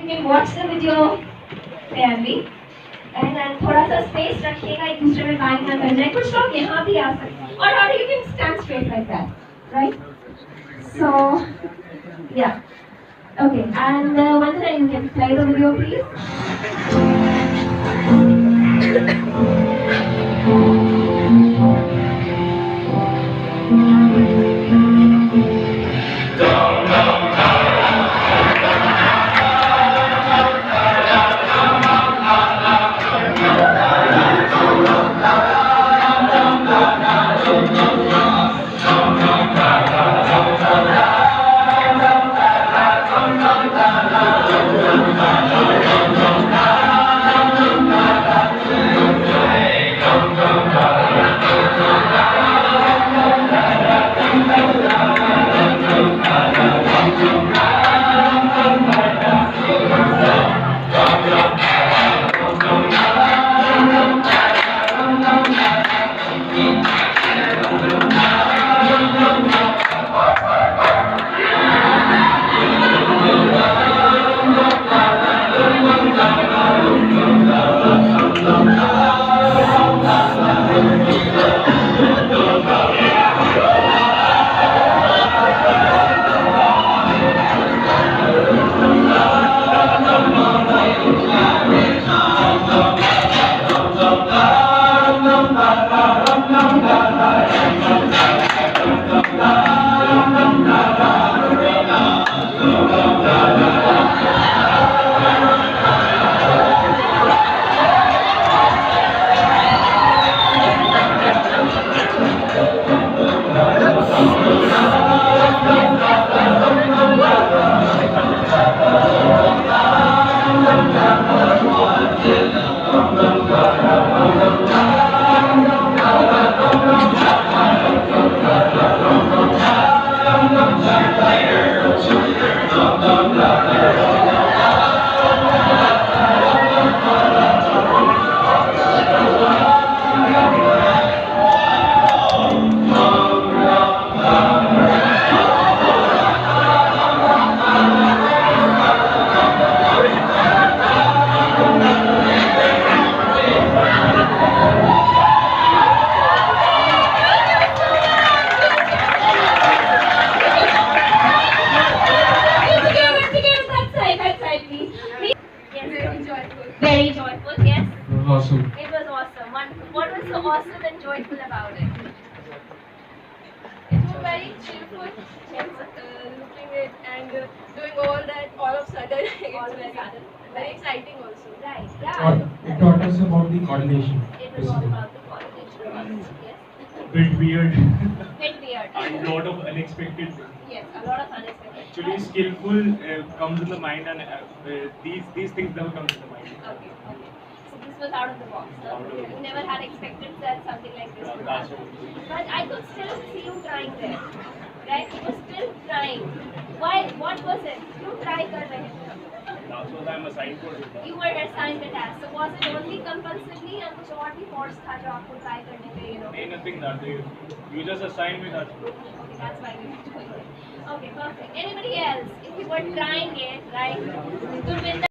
You can watch the video fairly. And then थोड़ा सा space रखिएगा एक दूसरे में बाइंग ना कर जाए कुछ लोग यहाँ भी आ सकते हैं और you can stand straight like that, right? So yeah, okay. And Vandana, you can play the video, please. Very joyful, yes. Awesome. It was awesome. What was so awesome and joyful about it? It was very cheerful, looking it and doing all that all of a sudden. It's very exciting also. Right, yeah. It taught us about the coordination. It was all about the coordination. Yes. Bit weird. Bit weird. And lot of unexpected. Yes, a lot of unexpected. Actually, skillful comes in the mind, and these things never come in the mind. Okay. So this was out of the box. No? You never had expected that something like this would happen. But I could still see you trying there. Right? You were still trying. Why? What was it? You try kar rahe the. That's what I'm assigned for. You were assigned a task. So was it only compulsively या कुछ और भी force था जो आपको try करने पे, Hey, nothing that you just assign me that. Okay, that's why we were doing it. Okay, perfect. Anybody else? If you were trying it, right? Good with